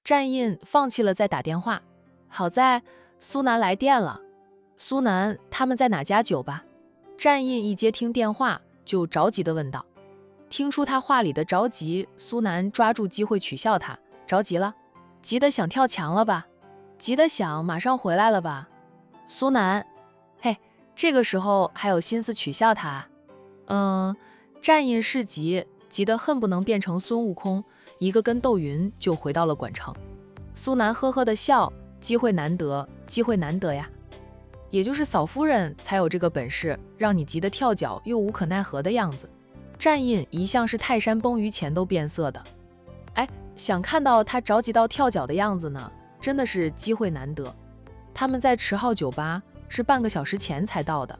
战印放弃了再打电话，好在苏南来电了。苏南他们在哪家酒吧？战印一接听电话就着急地问道。听出他话里的着急，苏南抓住机会取笑他，着急了？急得想跳墙了吧？急得想马上回来了吧？苏南，嘿，这个时候还有心思取笑他？战印是急得恨不能变成孙悟空，一个跟斗云就回到了馆城。苏南呵呵的笑，机会难得，机会难得呀。也就是嫂夫人才有这个本事，让你急得跳脚又无可奈何的样子。战印一向是泰山崩于前都变色的，哎，想看到他着急到跳脚的样子呢，真的是机会难得。他们在池号酒吧是半个小时前才到的，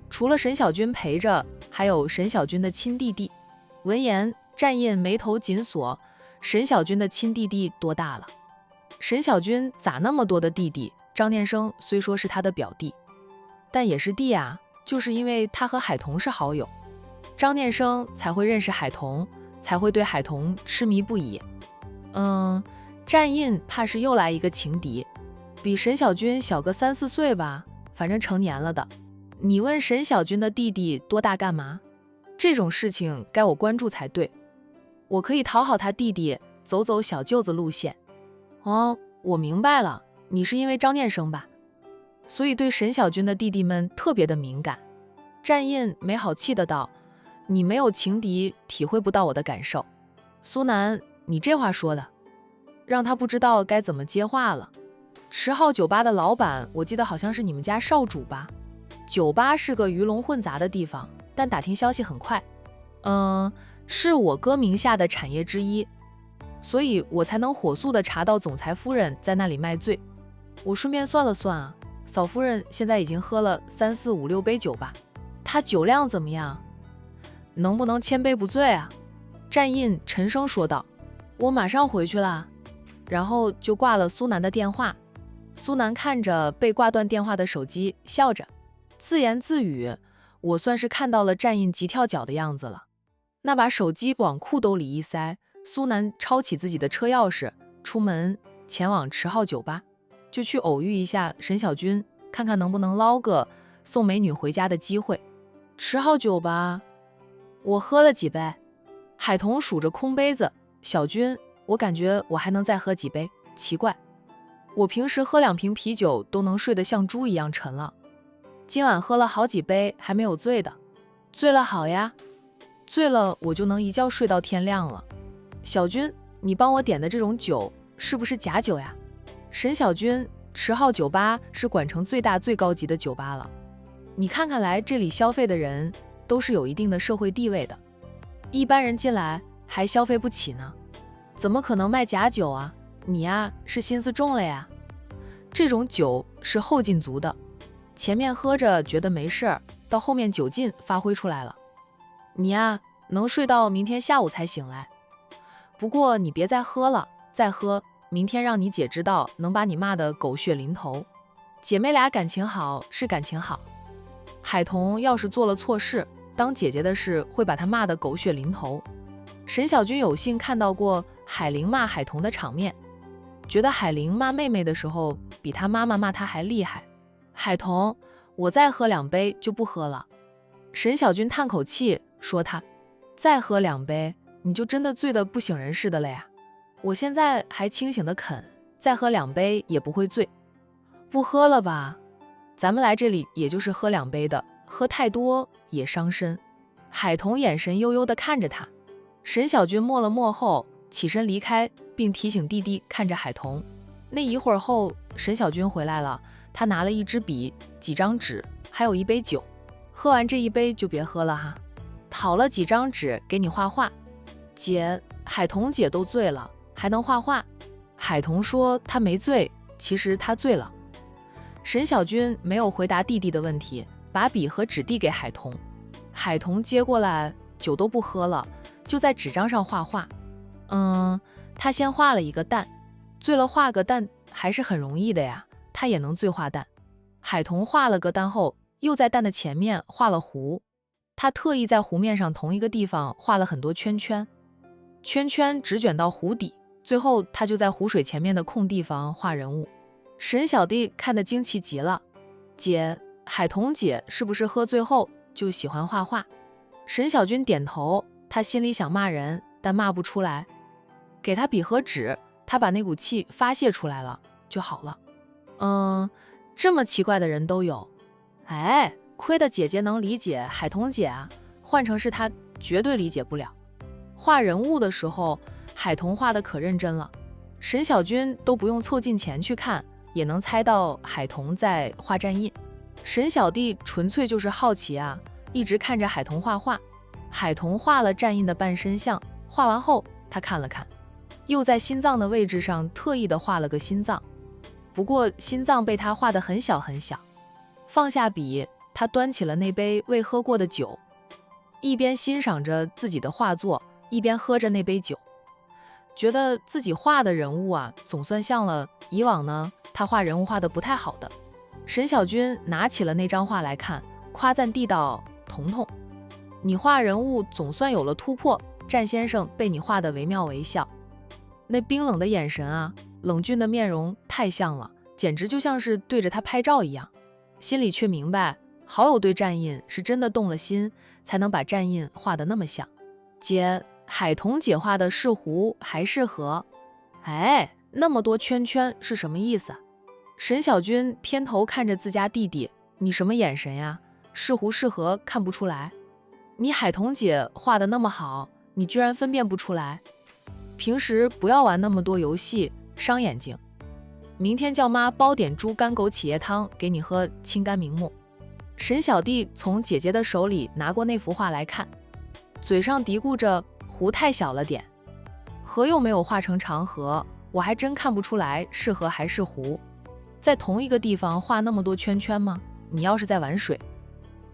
除了沈小军陪着，还有沈小军的亲弟弟。闻言，战印眉头紧锁，沈小军的亲弟弟多大了？沈小军咋那么多的弟弟？张念生虽说是他的表弟，但也是弟啊，就是因为他和海童是好友，张念生才会认识海童，才会对海童痴迷不已。战印怕是又来一个情敌，比沈小军小个3、4岁吧，反正成年了的。你问沈小军的弟弟多大干嘛？这种事情该我关注才对，我可以讨好他弟弟，走走小舅子路线。哦，我明白了，你是因为张念生吧，所以对沈小军的弟弟们特别的敏感。战印没好气的道，你没有情敌，体会不到我的感受。苏南，你这话说的，让他不知道该怎么接话了。池号酒吧的老板，我记得好像是你们家少主吧？酒吧是个鱼龙混杂的地方，但打听消息很快。是我哥名下的产业之一，所以我才能火速的查到总裁夫人在那里卖醉。我顺便算了算啊，嫂夫人现在已经喝了3、4、5、6杯酒吧，她酒量怎么样？能不能千杯不醉啊？战印沉声说道。我马上回去了，然后就挂了苏南的电话。苏南看着被挂断电话的手机，笑着自言自语，我算是看到了战印急跳脚的样子了。那把手机往裤兜里一塞，苏南抄起自己的车钥匙，出门前往池号酒吧，就去偶遇一下沈小军，看看能不能捞个送美女回家的机会。池号酒吧，我喝了几杯。海童数着空杯子，小军，我感觉我还能再喝几杯，奇怪，我平时喝2瓶啤酒都能睡得像猪一样沉了，今晚喝了好几杯还没有醉的。醉了好呀，醉了我就能一觉睡到天亮了。小军，你帮我点的这种酒是不是假酒呀？沈小军，池号酒吧是馆城最大最高级的酒吧了，你看看来这里消费的人都是有一定的社会地位的，一般人进来还消费不起呢，怎么可能卖假酒啊？你呀是心思重了呀。这种酒是后劲足的，前面喝着觉得没事儿，到后面酒劲发挥出来了，你呀能睡到明天下午才醒来。不过你别再喝了，再喝明天让你姐知道，能把你骂得狗血淋头。姐妹俩感情好是感情好，海童要是做了错事，当姐姐的事会把她骂得狗血淋头。沈小军有幸看到过海玲骂海童的场面，觉得海玲骂妹妹的时候比她妈妈骂她还厉害。海童，我再喝2杯就不喝了。沈小军叹口气说他再喝2杯你就真的醉得不省人事的了呀。我现在还清醒的肯，再喝2杯也不会醉。不喝了吧，咱们来这里也就是喝2杯的，喝太多也伤身。海童眼神悠悠地看着他。沈小军默了默后起身离开，并提醒弟弟看着海童。那一会儿后，沈小军回来了，他拿了一支笔、几张纸，还有1杯酒。喝完这1杯就别喝了哈，讨了几张纸给你画画。姐，海童姐都醉了，还能画画？海童说他没醉，其实他醉了。沈小军没有回答弟弟的问题，把笔和纸递给海童。海童接过来，酒都不喝了，就在纸张上画画。他先画了一个蛋，醉了画个蛋还是很容易的呀，他也能醉画蛋。海童画了个蛋后，又在蛋的前面画了弧，他特意在弧面上同一个地方画了很多圈圈，圈圈直卷到弧底，最后他就在湖水前面的空地方画人物。沈小弟看得惊奇极了，姐，海彤姐是不是喝醉后就喜欢画画？沈小军点头，他心里想骂人，但骂不出来。给他笔和纸，他把那股气发泄出来了就好了。这么奇怪的人都有。哎，亏得姐姐能理解海彤姐啊，换成是她绝对理解不了。画人物的时候，海彤画的可认真了，沈小军都不用凑近前去看，也能猜到海彤在画站印。沈小弟纯粹就是好奇啊，一直看着海彤画画。海彤画了站印的半身像，画完后他看了看，又在心脏的位置上特意的画了个心脏，不过心脏被他画得很小很小。放下笔，他端起了那杯未喝过的酒，一边欣赏着自己的画作，一边喝着那杯酒，觉得自己画的人物啊，总算像了以往呢他画人物画得不太好的。沈小军拿起了那张画来看，夸赞地道：“彤彤，你画人物总算有了突破，战先生被你画得惟妙惟肖。那冰冷的眼神啊，冷峻的面容太像了，简直就像是对着他拍照一样。”心里却明白，好友对站印是真的动了心，才能把站印画得那么像。姐，海彤姐画的是湖还是河？哎，那么多圈圈是什么意思啊？沈小军偏头看着自家弟弟，你什么眼神呀？是湖是河看不出来？你海彤姐画得那么好，你居然分辨不出来？平时不要玩那么多游戏，伤眼睛。明天叫妈煲点猪肝枸杞椰汤给你喝，清肝明目。沈小弟从姐姐的手里拿过那幅画来看，嘴上嘀咕着湖太小了点，河又没有画成长河，我还真看不出来是河还是湖。在同一个地方画那么多圈圈吗？你要是在玩水，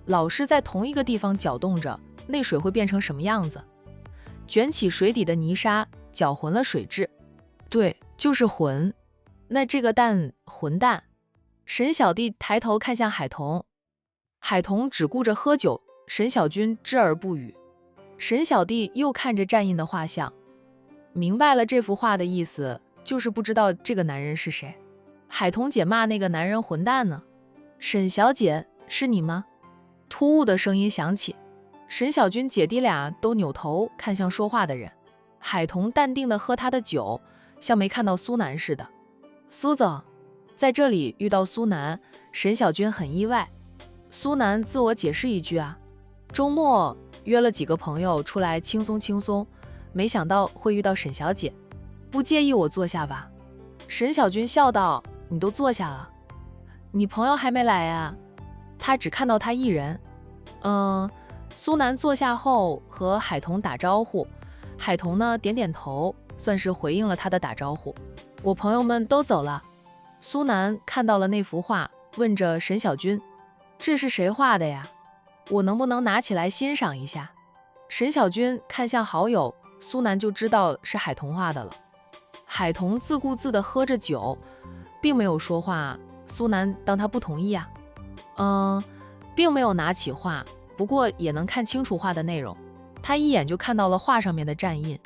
老是在同一个地方搅动着，那水会变成什么样子？卷起水底的泥沙，搅浑了水质。对，就是浑。那这个蛋混蛋。沈小弟抬头看向海彤，海彤只顾着喝酒，沈小军知而不语。沈小弟又看着站印的画像，明白了这幅画的意思，就是不知道这个男人是谁。海彤姐骂那个男人混蛋呢。沈小姐，是你吗？突兀的声音响起，沈小军姐弟俩都扭头看向说话的人。海彤淡定地喝他的酒，像没看到苏南似的。苏总，在这里遇到苏南，沈小军很意外。苏南自我解释一句啊，周末约了几个朋友出来轻松轻松，没想到会遇到沈小姐，不介意我坐下吧？沈小军笑道，你都坐下了，你朋友还没来呀？他只看到他一人。苏南坐下后和海彤打招呼，海彤呢点点头，算是回应了他的打招呼。我朋友们都走了。苏南看到了那幅画，问着沈小军，这是谁画的呀？我能不能拿起来欣赏一下？沈小军看向好友，苏南就知道是海彤画的了。海彤自顾自地喝着酒，并没有说话。苏南当他不同意啊，并没有拿起画，不过也能看清楚画的内容。他一眼就看到了画上面的站印，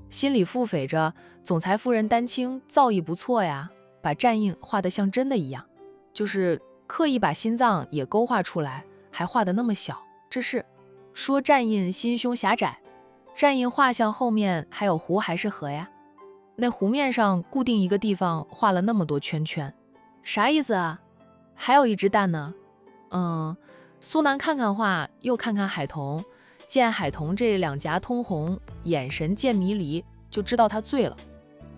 心里腹诽着，总裁夫人丹青造诣不错呀，把站印画得像真的一样，就是刻意把心脏也勾画出来，还画得那么小。这是说站印心胸狭窄？站印画像后面还有湖还是河呀？那湖面上固定一个地方画了那么多圈圈，啥意思啊？还有一只蛋呢。苏南看看画，又看看海彤，见海彤这两颊通红，眼神见迷离，就知道她醉了。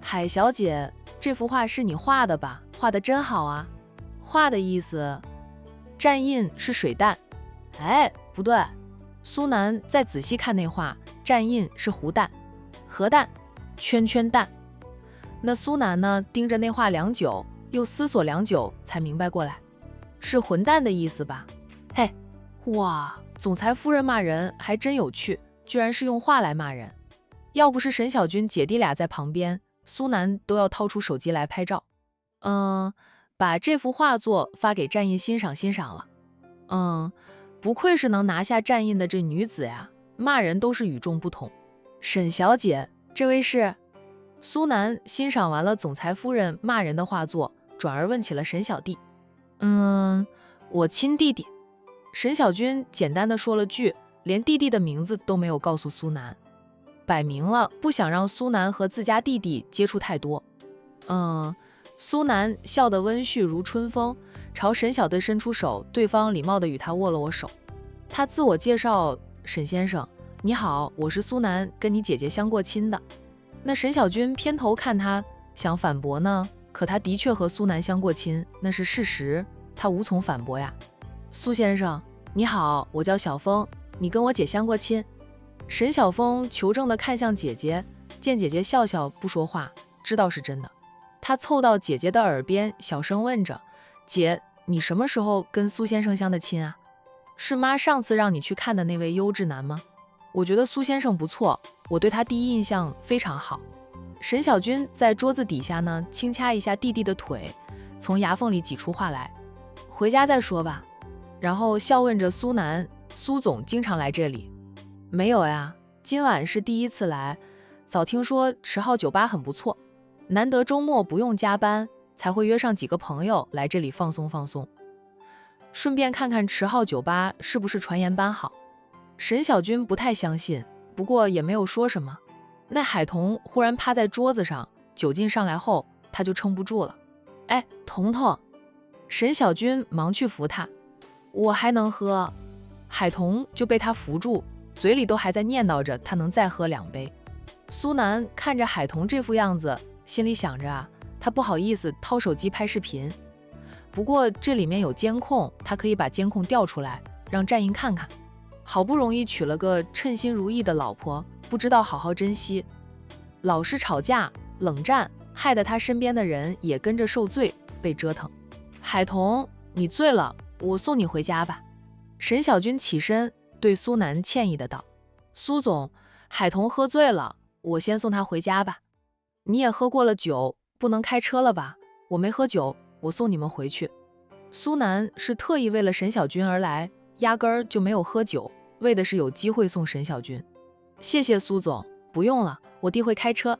海小姐，这幅画是你画的吧？画得真好啊。画的意思，站印是水蛋。哎，不对，苏南再仔细看那画，站印是湖蛋、河蛋、圈圈蛋。那苏南呢，盯着那画良久，又思索良久，才明白过来，是混蛋的意思吧？嘿，哇，总裁夫人骂人还真有趣，居然是用画来骂人。要不是沈小军姐弟俩在旁边，苏南都要掏出手机来拍照。把这幅画作发给站印欣赏欣赏了。不愧是能拿下站印的这女子呀，骂人都是与众不同。沈小姐，这位是？苏南欣赏完了总裁夫人骂人的画作，转而问起了沈小弟。我亲弟弟。沈小军简单的说了句，连弟弟的名字都没有告诉苏南，摆明了不想让苏南和自家弟弟接触太多。苏南笑得温煦如春风，朝沈小弟伸出手，对方礼貌地与他握了握手。他自我介绍：沈先生，你好，我是苏南，跟你姐姐相过亲的。那沈小军偏头看他，想反驳呢，可他的确和苏南相过亲，那是事实，他无从反驳呀。苏先生，你好，我叫小峰，你跟我姐相过亲。沈小峰求证地看向姐姐，见姐姐笑笑不说话，知道是真的。他凑到姐姐的耳边，小声问着：姐，你什么时候跟苏先生相的亲啊？是妈上次让你去看的那位优质男吗？我觉得苏先生不错，我对他第一印象非常好。沈小军在桌子底下呢，轻掐一下弟弟的腿，从牙缝里挤出话来：回家再说吧。然后笑问着苏南：苏总经常来这里？没有呀，今晚是第一次来，早听说池号酒吧很不错，难得周末不用加班，才会约上几个朋友来这里放松放松，顺便看看池号酒吧是不是传言班好。沈小军不太相信，不过也没有说什么。那海童忽然趴在桌子上，酒劲上来后，他就撑不住了。哎，彤彤！沈小军忙去扶他。我还能喝。海童就被他扶住，嘴里都还在念叨着他能再喝2杯。苏南看着海童这副样子，心里想着啊，他不好意思掏手机拍视频，不过这里面有监控，他可以把监控调出来，让战印看看。好不容易娶了个称心如意的老婆，不知道好好珍惜，老是吵架冷战，害得他身边的人也跟着受罪，被折腾。海童，你醉了，我送你回家吧。沈小军起身对苏南歉意的道：苏总，海童喝醉了，我先送他回家吧。你也喝过了酒，不能开车了吧？我没喝酒，我送你们回去。苏南是特意为了沈小军而来，压根儿就没有喝酒，为的是有机会送沈小军。谢谢苏总，不用了，我弟会开车，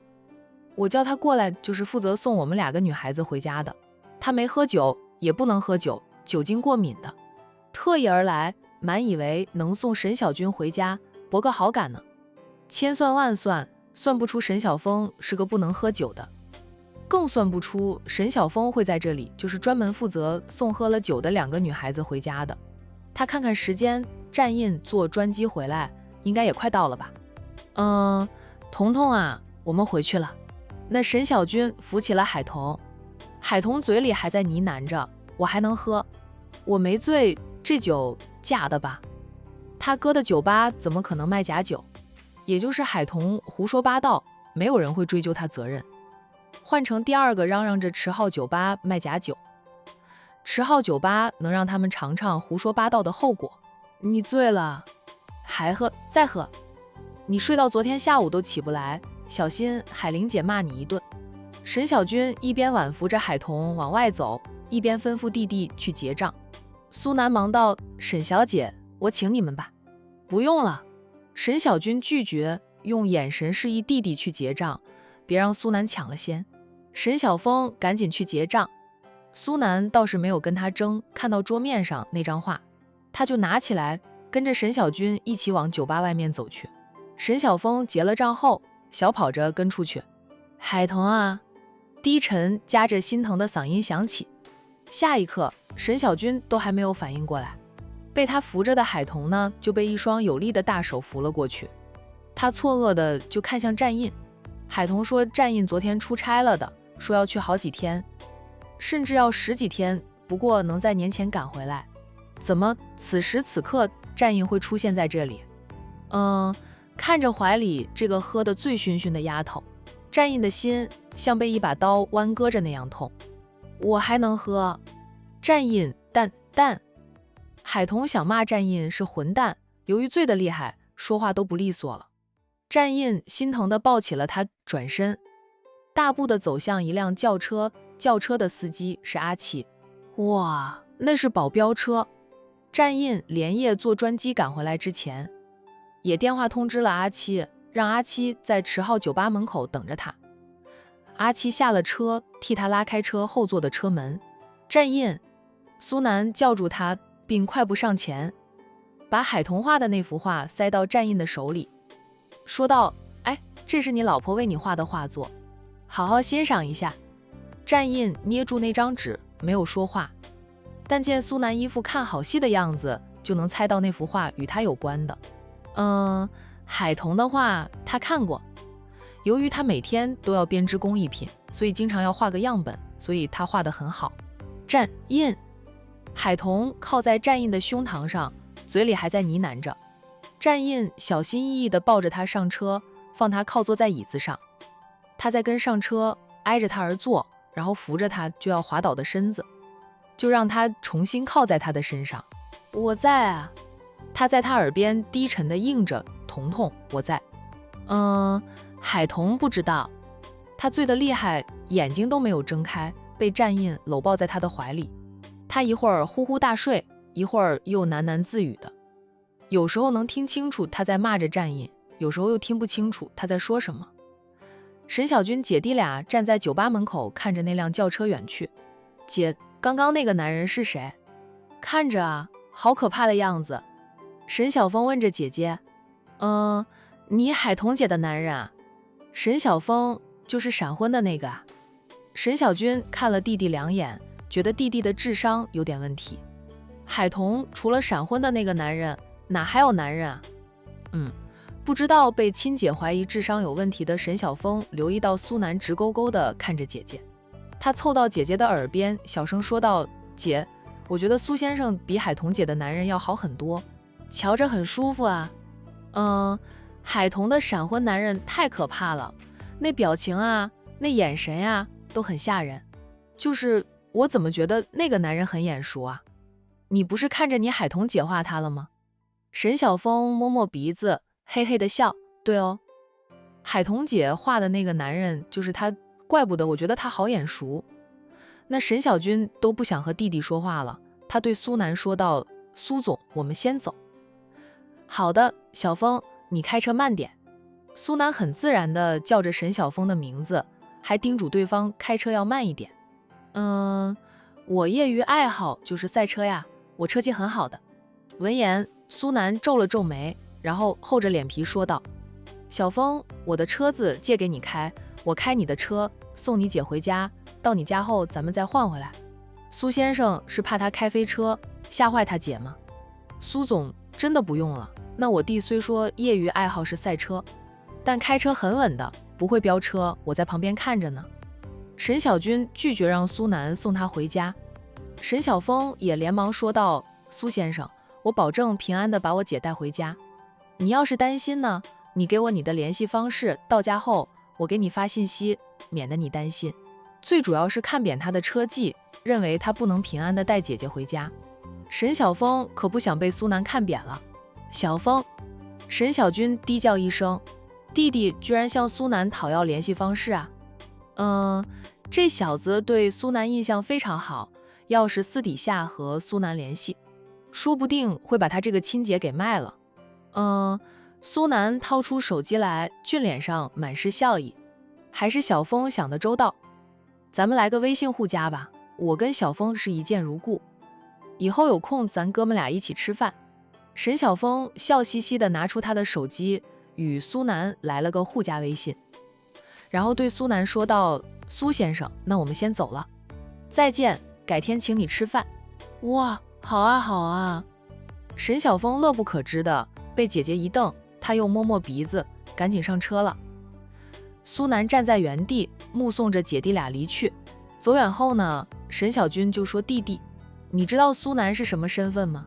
我叫他过来就是负责送我们2个女孩子回家的。他没喝酒，也不能喝酒，酒精过敏的，特意而来，满以为能送沈小军回家博个好感呢。千算万算，算不出沈小峰是个不能喝酒的，更算不出沈小峰会在这里就是专门负责送喝了酒的2个女孩子回家的。他看看时间，战印坐专机回来，应该也快到了吧。彤彤啊，我们回去了。那沈小军扶起了海童，海童嘴里还在呢喃着：我还能喝，我没醉，这酒假的吧？他哥的酒吧怎么可能卖假酒？也就是海童胡说八道，没有人会追究他责任。换成第2个嚷嚷着池号酒吧卖假酒，池号酒吧能让他们尝尝胡说八道的后果。你醉了，还喝，再喝。你睡到昨天下午都起不来，小心海玲姐骂你一顿。沈小军一边挽扶着海童往外走，一边吩咐弟弟去结账。苏南忙道：沈小姐，我请你们吧。不用了。沈小军拒绝，用眼神示意弟弟去结账，别让苏南抢了先。沈小峰赶紧去结账，苏南倒是没有跟他争，看到桌面上那张画，他就拿起来，跟着沈小军一起往酒吧外面走去。沈小峰结了账后，小跑着跟出去。海童啊，低沉夹着心疼的嗓音响起。下一刻，沈小军都还没有反应过来，被他扶着的海童呢，就被一双有力的大手扶了过去。他错愕的就看向战印，海童说战印昨天出差了的，说要去好几天，甚至要10几天，不过能在年前赶回来。怎么此时此刻战印会出现在这里？看着怀里这个喝得醉醺醺的丫头，战印的心像被一把刀剜割着那样痛。我还能喝。战印蛋。海童想骂战印是混蛋，由于醉得厉害，说话都不利索了。战印心疼地抱起了他，转身大步地走向一辆轿车，轿车的司机是阿七。哇，那是保镖车。战印连夜坐专机赶回来之前，也电话通知了阿七，让阿七在池号酒吧门口等着他。阿七下了车，替他拉开车后座的车门。站印！苏南叫住他，并快步上前，把海童画的那幅画塞到站印的手里，说道：“哎，这是你老婆为你画的画作，好好欣赏一下。”站印捏住那张纸，没有说话，但见苏南一副看好戏的样子，就能猜到那幅画与他有关的。海童的画他看过，由于他每天都要编织工艺品，所以经常要画个样本，所以他画得很好。站印！海童靠在站印的胸膛上，嘴里还在呢喃着。站印小心翼翼地抱着他上车，放他靠坐在椅子上。他在跟上车，挨着他而坐，然后扶着他就要滑倒的身子，就让他重新靠在他的身上。我在啊！他在他耳边低沉地应着：“彤彤，我在。”海童不知道，他醉得厉害，眼睛都没有睁开，被站印搂抱在他的怀里。他一会儿呼呼大睡，一会儿又喃喃自语的，有时候能听清楚他在骂着站印，有时候又听不清楚他在说什么。沈小军姐弟俩站在酒吧门口，看着那辆轿车远去。姐，刚刚那个男人是谁？看着啊，好可怕的样子。沈小峰问着姐姐。你海童姐的男人啊？沈小峰就是闪婚的那个啊。沈小军看了弟弟两眼，觉得弟弟的智商有点问题。海童除了闪婚的那个男人，哪还有男人啊？不知道被亲姐怀疑智商有问题的沈小峰留意到苏南直勾勾地看着姐姐，他凑到姐姐的耳边小声说道：“姐，我觉得苏先生比海童姐的男人要好很多，瞧着很舒服啊。”海童的闪婚男人太可怕了，那表情啊，那眼神呀，都很吓人。就是我怎么觉得那个男人很眼熟啊？你不是看着你海童姐画他了吗？沈小峰摸摸鼻子，嘿嘿的笑。对哦，海童姐画的那个男人就是他，怪不得我觉得他好眼熟。那沈小军都不想和弟弟说话了，他对苏南说道：“苏总，我们先走。”好的，小峰，你开车慢点。苏南很自然地叫着沈小峰的名字，还叮嘱对方开车要慢一点。我业余爱好就是赛车呀，我车技很好的。闻言，苏南皱了皱眉，然后厚着脸皮说道：“小峰，我的车子借给你开，我开你的车送你姐回家，到你家后咱们再换回来。”苏先生是怕他开飞车吓坏他姐吗？苏总真的不用了，那我弟虽说业余爱好是赛车，但开车很稳的，不会飙车，我在旁边看着呢。沈小军拒绝让苏南送他回家，沈小峰也连忙说道：“苏先生，我保证平安的把我姐带回家。你要是担心呢，你给我你的联系方式，到家后我给你发信息，免得你担心。最主要是看扁他的车技，认为他不能平安的带姐姐回家。”沈小峰可不想被苏南看扁了。小峰，沈小军低叫一声，弟弟居然向苏南讨要联系方式啊！这小子对苏南印象非常好，要是私底下和苏南联系，说不定会把他这个亲姐给卖了。苏南掏出手机来，俊脸上满是笑意。还是小峰想得周到，咱们来个微信互加吧，我跟小峰是一见如故，以后有空咱哥们俩一起吃饭。沈小峰笑嘻嘻地拿出他的手机，与苏南来了个互加微信，然后对苏南说道：“苏先生，那我们先走了，再见，改天请你吃饭。”哇，好啊好啊！沈小峰乐不可支的，被姐姐一瞪，他又摸摸鼻子，赶紧上车了。苏南站在原地，目送着姐弟俩离去。走远后呢，沈小军就说：“弟弟，你知道苏南是什么身份吗？”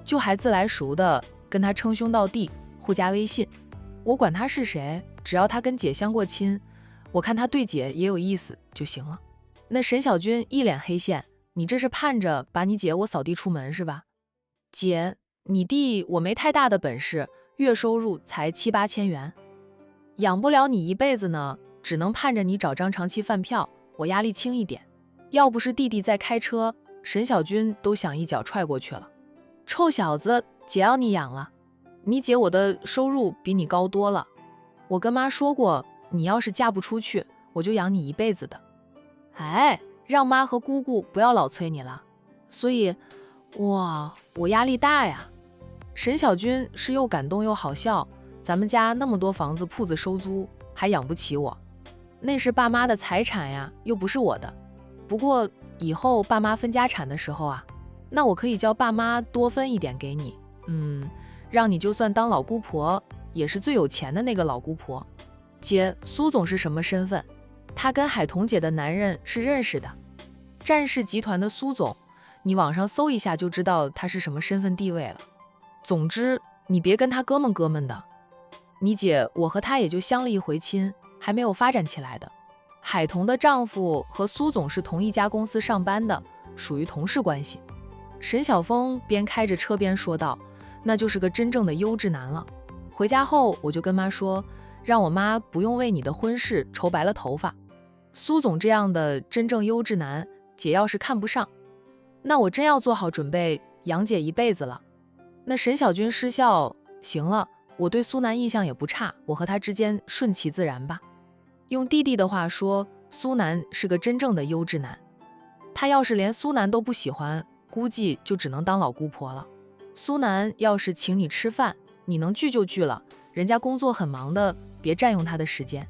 就还自来熟的跟他称兄道弟，互加微信。我管他是谁，只要他跟姐相过亲，我看他对姐也有意思就行了。那沈小军一脸黑线，你这是盼着把你姐我扫地出门是吧？姐，你弟我没太大的本事，月收入才7、8千元，养不了你一辈子呢，只能盼着你找张长期饭票，我压力轻一点。要不是弟弟在开车，沈小军都想一脚踹过去了。臭小子，姐要你养了，你姐我的收入比你高多了。我跟妈说过，你要是嫁不出去，我就养你一辈子的。哎，让妈和姑姑不要老催你了。所以，哇，我压力大呀。沈小军是又感动又好笑，咱们家那么多房子铺子收租，还养不起我，那是爸妈的财产呀，又不是我的。不过以后爸妈分家产的时候啊，那我可以叫爸妈多分一点给你，让你就算当老姑婆，也是最有钱的那个老姑婆。姐，苏总是什么身份？他跟海彤姐的男人是认识的，战氏集团的苏总，你网上搜一下就知道他是什么身份地位了。总之，你别跟他哥们的。你姐我和他也就相了一回亲，还没有发展起来的。海彤的丈夫和苏总是同一家公司上班的，属于同事关系。沈晓峰边开着车边说道，那就是个真正的优质男了。回家后我就跟妈说，让我妈不用为你的婚事愁白了头发。苏总这样的真正优质男，姐要是看不上，那我真要做好准备养姐一辈子了。那沈小军失笑，行了，我对苏南印象也不差，我和他之间顺其自然吧。用弟弟的话说，苏南是个真正的优质男，他要是连苏南都不喜欢，估计就只能当老姑婆了。苏南要是请你吃饭，你能聚就聚了，人家工作很忙的，别占用他的时间。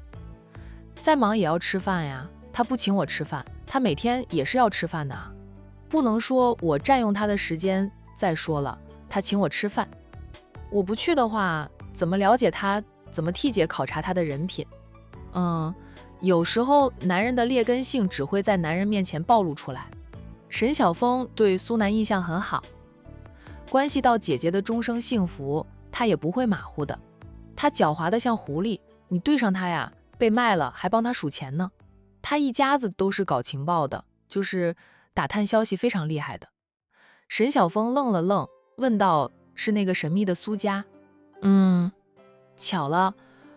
再忙也要吃饭呀，他不请我吃饭，他每天也是要吃饭的啊，不能说我占用他的时间。再说了，他请我吃饭，我不去的话，怎么了解他，怎么替姐考察他的人品？有时候男人的劣根性只会在男人面前暴露出来。沈晓峰对苏南印象很好，关系到姐姐的终生幸福，他也不会马虎的。他狡猾的像狐狸，你对上他呀，被卖了还帮他数钱呢。他一家子都是搞情报的，就是打探消息非常厉害的。沈晓峰愣了愣，问道，是那个神秘的苏家？巧了，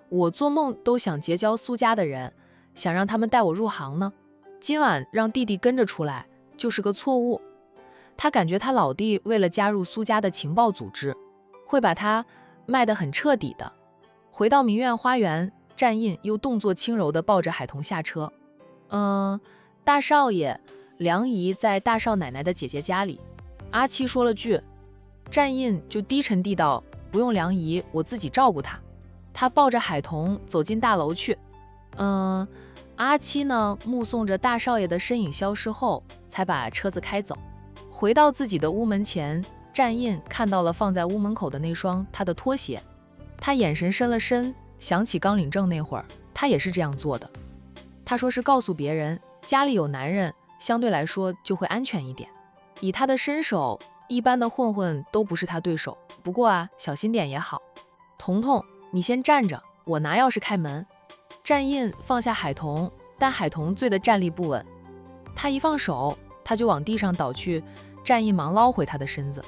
我做梦都想结交苏家的人，想让他们带我入行呢。今晚让弟弟跟着出来，就是个错误。他感觉他老弟为了加入苏家的情报组织，会把他卖得很彻底的。回到明苑花园，战印又动作轻柔地抱着海彤下车。大少爷，梁姨在大少奶奶的姐姐家里。阿七说了句，战印就低沉地道，不用梁姨，我自己照顾她。他抱着海彤走进大楼去。阿七呢，目送着大少爷的身影消失后，才把车子开走。回到自己的屋门前，战印看到了放在屋门口的那双他的拖鞋，他眼神深了深，想起刚领证那会儿，他也是这样做的。他说是告诉别人家里有男人，相对来说就会安全一点。以他的身手，一般的混混都不是他对手，不过啊，小心点也好。彤彤，你先站着，我拿钥匙开门。战印放下海彤，但海彤醉得站立不稳，他一放手，他就往地上倒去。战印忙捞回他的身子，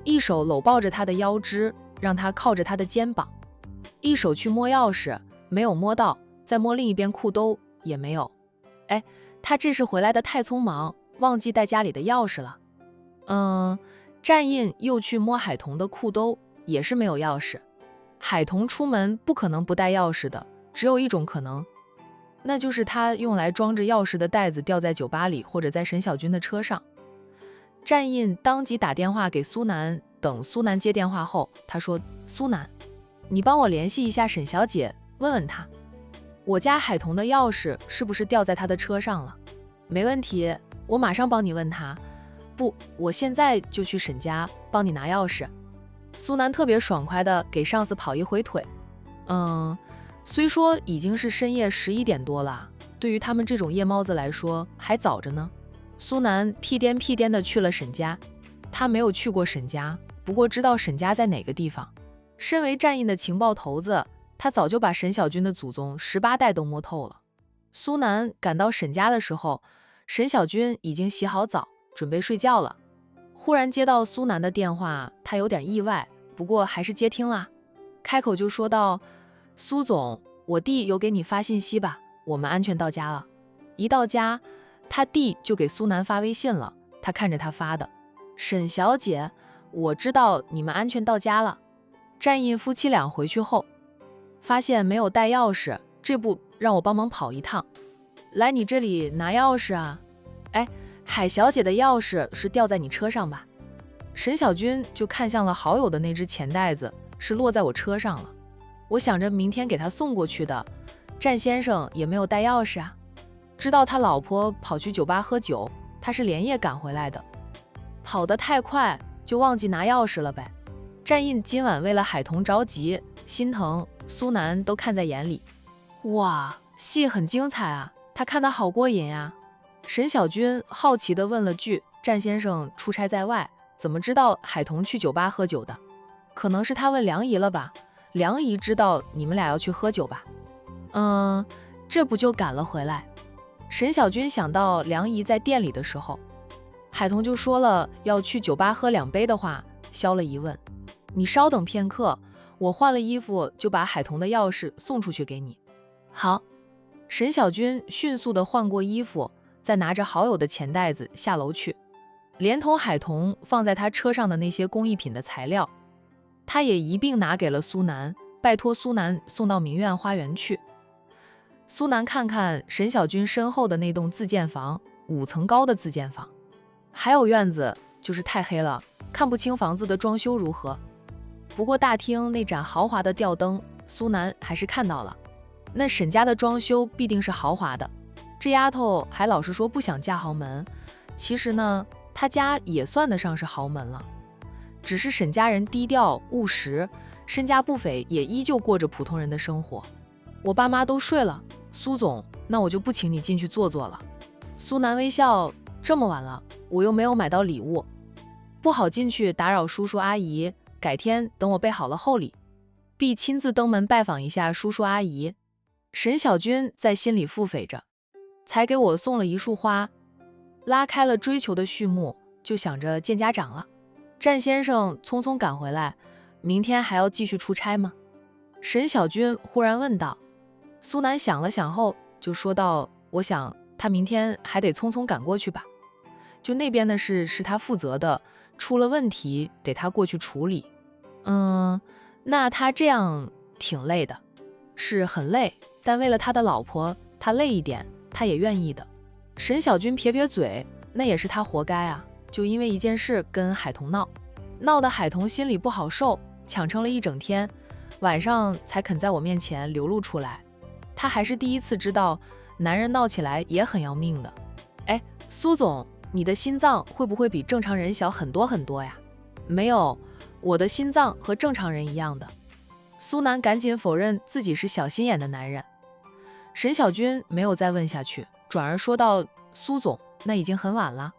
一手搂抱着他的腰肢，让他靠着他的肩膀，一手去摸钥匙，没有摸到，再摸另一边裤兜，也没有。他这是回来的太匆忙，忘记带家里的钥匙了。战印又去摸海彤的裤兜，也是没有钥匙。海彤出门不可能不带钥匙的，只有一种可能，那就是他用来装着钥匙的袋子掉在酒吧里，或者在沈小军的车上。战印当即打电话给苏南，等苏南接电话后，他说，苏南，你帮我联系一下沈小姐，问问她，我家海彤的钥匙是不是掉在她的车上了？没问题，我马上帮你问她。不，我现在就去沈家帮你拿钥匙。苏南特别爽快地给上司跑一回腿。虽说已经是深夜11点多了，对于他们这种夜猫子来说还早着呢。苏南屁颠屁颠地去了沈家，他没有去过沈家，不过知道沈家在哪个地方。身为战印的情报头子，他早就把沈小军的祖宗18代都摸透了。苏南赶到沈家的时候，沈小军已经洗好澡，准备睡觉了。忽然接到苏南的电话，他有点意外，不过还是接听了。开口就说道，苏总，我弟有给你发信息吧，我们安全到家了。一到家，他弟就给苏南发微信了，他看着他发的，沈小姐，我知道你们安全到家了。战印夫妻俩回去后，发现没有带钥匙，这不让我帮忙跑一趟。来你这里拿钥匙啊。哎，海小姐的钥匙是掉在你车上吧？沈小军就看向了好友的那只钱袋子，是落在我车上了。我想着明天给他送过去的，战先生也没有带钥匙啊。知道他老婆跑去酒吧喝酒，他是连夜赶回来的，跑得太快就忘记拿钥匙了呗。战印今晚为了海童着急心疼，苏南都看在眼里。哇，戏很精彩啊，他看得好过瘾呀。沈小军好奇地问了句：战先生出差在外，怎么知道海童去酒吧喝酒的？可能是他问梁姨了吧，梁姨知道你们俩要去喝酒吧？这不就赶了回来。沈小军想到梁姨在店里的时候，海童就说了要去酒吧喝2杯的话，消了疑问。你稍等片刻，我换了衣服就把海童的钥匙送出去给你。好。沈小军迅速地换过衣服，再拿着好友的钱袋子下楼去，连同海童放在他车上的那些工艺品的材料，他也一并拿给了苏南，拜托苏南送到明苑花园去。苏南看看沈小军身后的那栋自建房，5层高的自建房，还有院子，就是太黑了，看不清房子的装修如何。不过大厅那盏豪华的吊灯，苏南还是看到了。那沈家的装修必定是豪华的，这丫头还老是说不想嫁豪门，其实呢，她家也算得上是豪门了，只是沈家人低调务实，身家不菲，也依旧过着普通人的生活。我爸妈都睡了，苏总，那我就不请你进去坐坐了。苏南微笑，这么晚了，我又没有买到礼物，不好进去打扰叔叔阿姨，改天等我备好了厚礼，必亲自登门拜访一下叔叔阿姨。沈小军在心里腹诽着，才给我送了一束花，拉开了追求的序幕，就想着见家长了。战先生匆匆赶回来，明天还要继续出差吗？沈小军忽然问道。苏南想了想后就说道，我想他明天还得匆匆赶过去吧，就那边的事是他负责的，出了问题得他过去处理。那他这样挺累的。是很累，但为了他的老婆，他累一点，他也愿意的。沈小军撇撇嘴，那也是他活该啊，就因为一件事跟海童闹得海童心里不好受，抢撑了一整天，晚上才肯在我面前流露出来。他还是第一次知道，男人闹起来也很要命的。哎，苏总，你的心脏会不会比正常人小很多很多呀？没有，我的心脏和正常人一样的。苏南赶紧否认自己是小心眼的男人。沈小军没有再问下去，转而说道，苏总，那已经很晚了，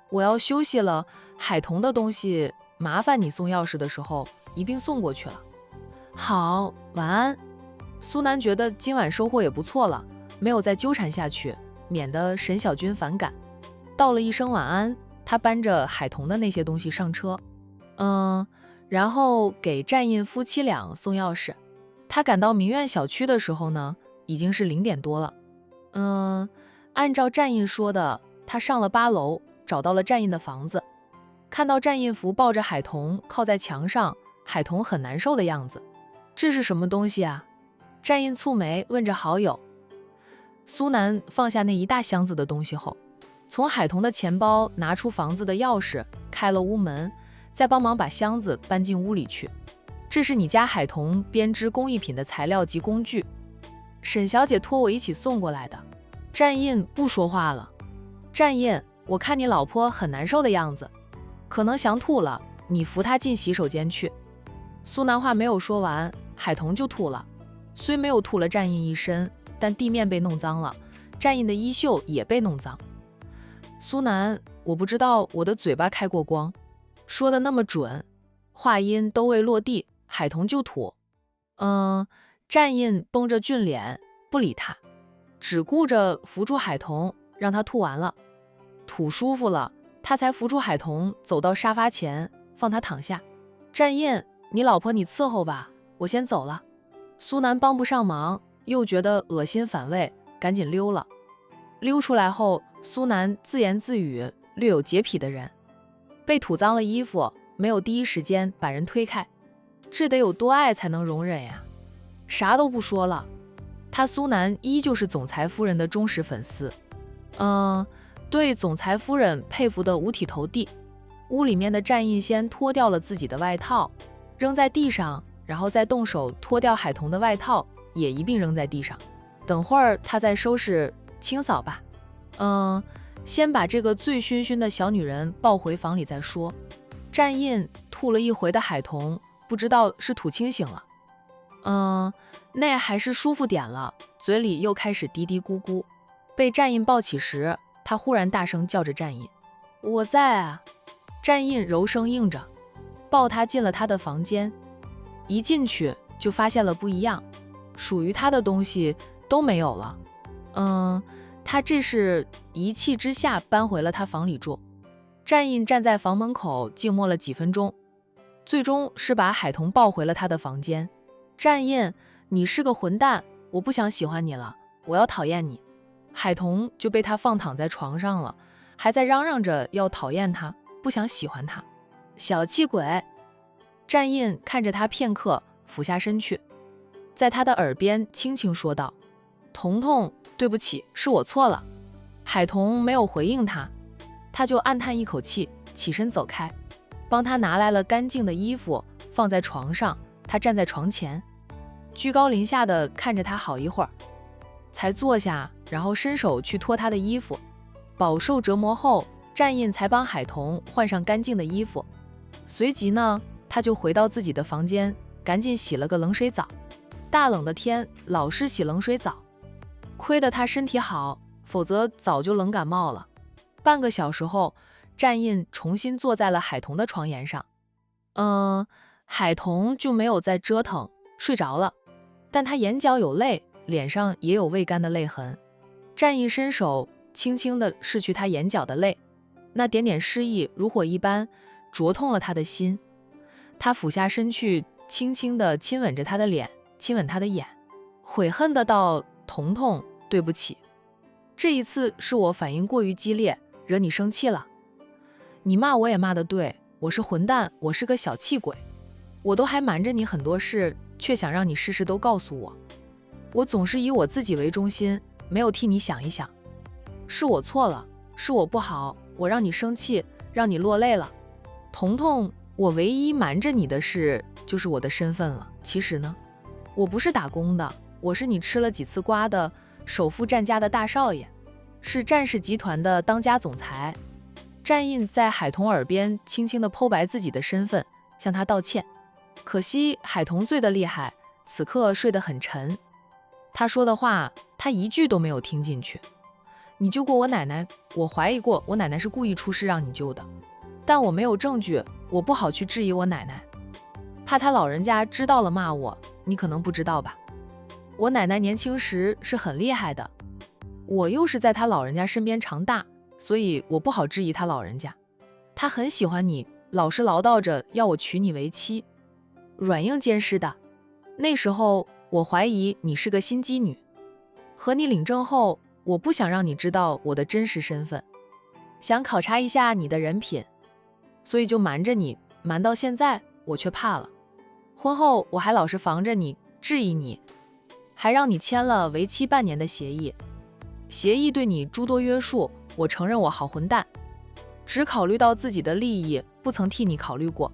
我要休息了，海童的东西麻烦你送钥匙的时候一并送过去了。好，晚安。苏南觉得今晚收获也不错了，没有再纠缠下去，免得沈小军反感。道了一声晚安，他搬着海童的那些东西上车，然后给战印夫妻俩送钥匙。他赶到明苑小区的时候呢，已经是0点多了。按照战印说的，他上了8楼，找到了战印的房子，看到战印福抱着海童靠在墙上，海童很难受的样子。这是什么东西啊？战印蹙眉问着好友。苏南放下那一大箱子的东西后，从海童的钱包拿出房子的钥匙，开了屋门，再帮忙把箱子搬进屋里去。这是你家海童编织工艺品的材料及工具，沈小姐托我一起送过来的。战印不说话了。战印，我看你老婆很难受的样子，可能想吐了，你扶她进洗手间去。苏南话没有说完，海童就吐了，虽没有吐了战印一身，但地面被弄脏了，战印的衣袖也被弄脏。苏南，我不知道我的嘴巴开过光，说的那么准，话音都未落地，海童就吐。战印绷着俊脸不理他，只顾着扶住海童，让他吐完了，吐舒服了，他才扶住海童走到沙发前，放他躺下。战印，你老婆你伺候吧，我先走了。苏南帮不上忙，又觉得恶心反胃，赶紧溜了。溜出来后，苏南自言自语，略有洁癖的人，被吐脏了衣服，没有第一时间把人推开，这得有多爱才能容忍呀？啥都不说了，他苏南依旧是总裁夫人的忠实粉丝，对总裁夫人佩服得五体投地。屋里面的战印先脱掉了自己的外套，扔在地上，然后再动手脱掉海童的外套，也一并扔在地上。等会儿他再收拾清扫吧。先把这个醉醺醺的小女人抱回房里再说。战印吐了一回的海童，不知道是吐清醒了，那还是舒服点了，嘴里又开始嘀嘀咕咕。被战印抱起时，他忽然大声叫着战印：“我在啊！”战印柔声应着，抱他进了他的房间。一进去就发现了不一样，属于他的东西都没有了。他这是一气之下搬回了他房里住。战印站在房门口静默了几分钟，最终是把海童抱回了他的房间。战印，你是个混蛋，我不想喜欢你了，我要讨厌你。海童就被他放躺在床上了，还在嚷嚷着要讨厌他，不想喜欢他。小气鬼！战印看着他片刻，俯下身去，在他的耳边轻轻说道：“童童，对不起，是我错了。”海童没有回应他，他就暗叹一口气，起身走开，帮他拿来了干净的衣服放在床上。他站在床前，居高临下的看着他好一会儿，才坐下，然后伸手去脱他的衣服。饱受折磨后，战印才帮海童换上干净的衣服。随即呢，他就回到自己的房间，赶紧洗了个冷水澡。大冷的天老是洗冷水澡，亏得他身体好，否则早就冷感冒了。半个小时后，战印重新坐在了海童的床沿上。海童就没有再折腾，睡着了，但他眼角有泪，脸上也有未干的泪痕。战印伸手轻轻地拭去他眼角的泪，那点点湿意如火一般，灼痛了他的心。他俯下身去，轻轻地亲吻着他的脸，亲吻他的眼，悔恨的道：“童童，对不起，这一次是我反应过于激烈，惹你生气了。你骂我也骂得对，我是混蛋，我是个小气鬼，我都还瞒着你很多事，却想让你事事都告诉我。我总是以我自己为中心，没有替你想一想。是我错了，是我不好，我让你生气，让你落泪了。童童，我唯一瞒着你的事就是我的身份了。其实呢，我不是打工的，我是你吃了几次瓜的首富战家的大少爷，是战氏集团的当家总裁。”战印在海童耳边轻轻地剖白自己的身份，向他道歉。可惜海童醉得厉害，此刻睡得很沉。他说的话，他一句都没有听进去。你救过我奶奶，我怀疑过我奶奶是故意出事让你救的，但我没有证据，我不好去质疑我奶奶，怕她老人家知道了骂我。你可能不知道吧，我奶奶年轻时是很厉害的，我又是在她老人家身边长大，所以我不好质疑她老人家。她很喜欢你，老是唠叨着要我娶你为妻，软硬兼施的。那时候我怀疑你是个心机女，和你领证后，我不想让你知道我的真实身份，想考察一下你的人品，所以就瞒着你，瞒到现在，我却怕了。婚后我还老是防着你，质疑你，还让你签了为期半年的协议，协议对你诸多约束，我承认我好混蛋，只考虑到自己的利益，不曾替你考虑过。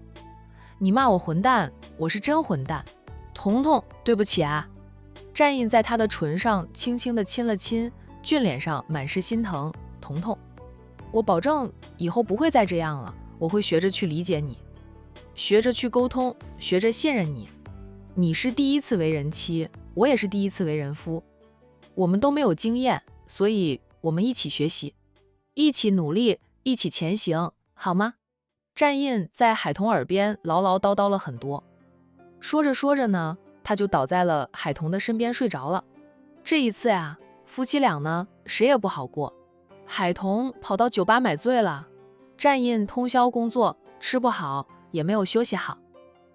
你骂我混蛋，我是真混蛋。童童，对不起啊。战印在他的唇上轻轻地亲了亲，俊脸上满是心疼。童童，我保证以后不会再这样了，我会学着去理解你，学着去沟通，学着信任你。你是第一次为人妻，我也是第一次为人夫，我们都没有经验，所以我们一起学习，一起努力，一起前行，好吗？战印在海童耳边唠唠叨叨了很多，说着说着呢，他就倒在了海童的身边睡着了。这一次呀，夫妻俩呢，谁也不好过。海童跑到酒吧买醉了，战印通宵工作，吃不好，也没有休息好。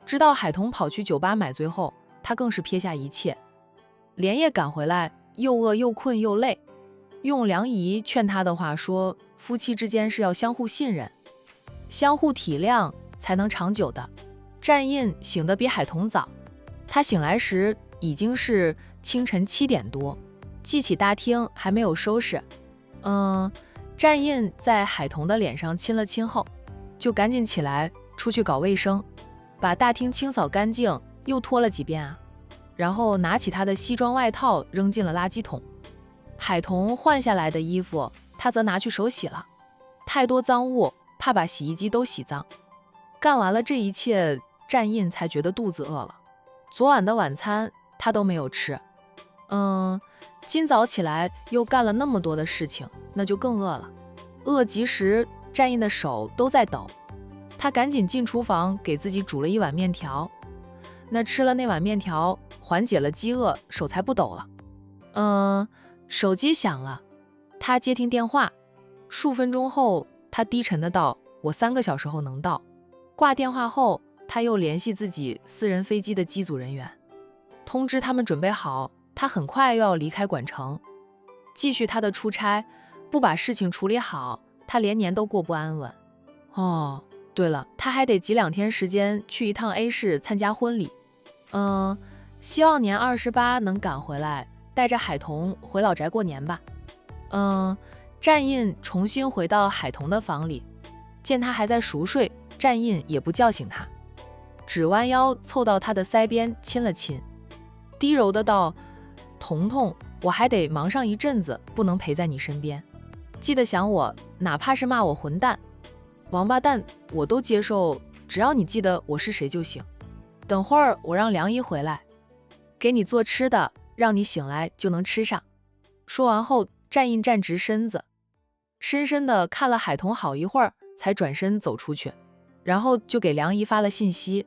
知道海童跑去酒吧买醉后，他更是撇下一切，连夜赶回来，又饿又困又累。用梁姨劝他的话说，夫妻之间是要相互信任，相互体谅才能长久的。战印醒得比海童早，他醒来时已经是清晨7点多，记起大厅还没有收拾。战印在海童的脸上亲了亲后，就赶紧起来出去搞卫生，把大厅清扫干净，又拖了几遍啊。然后拿起他的西装外套扔进了垃圾桶。海童换下来的衣服，他则拿去手洗了，太多脏物，怕把洗衣机都洗脏。干完了这一切，战印才觉得肚子饿了。昨晚的晚餐他都没有吃。今早起来又干了那么多的事情，那就更饿了。饿极时，战印的手都在抖。他赶紧进厨房给自己煮了一碗面条。那吃了那碗面条，缓解了饥饿，手才不抖了。手机响了，他接听电话。数分钟后，他低沉的道：“我3个小时后能到。”挂电话后，他又联系自己私人飞机的机组人员，通知他们准备好，他很快又要离开管城，继续他的出差。不把事情处理好，他连年都过不安稳。对了，他还得挤2天时间去一趟 A 市参加婚礼。希望年28能赶回来，带着海童回老宅过年吧。战印重新回到海童的房里，见他还在熟睡，战印也不叫醒他，只弯腰凑到他的腮边亲了亲，低柔的道：“童童，我还得忙上一阵子，不能陪在你身边，记得想我，哪怕是骂我混蛋、王八蛋，我都接受，只要你记得我是谁就行。等会儿我让梁姨回来，给你做吃的，让你醒来就能吃上。”说完后，战印站直身子，深深地看了海童好一会儿，才转身走出去，然后就给梁姨发了信息。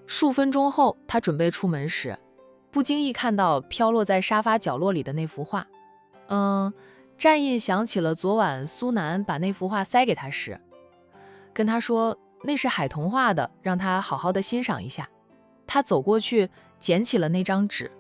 数分钟后，他准备出门时，不经意看到飘落在沙发角落里的那幅画。战印想起了昨晚苏南把那幅画塞给他时，跟他说那是海童画的，让他好好的欣赏一下。他走过去捡起了那张纸，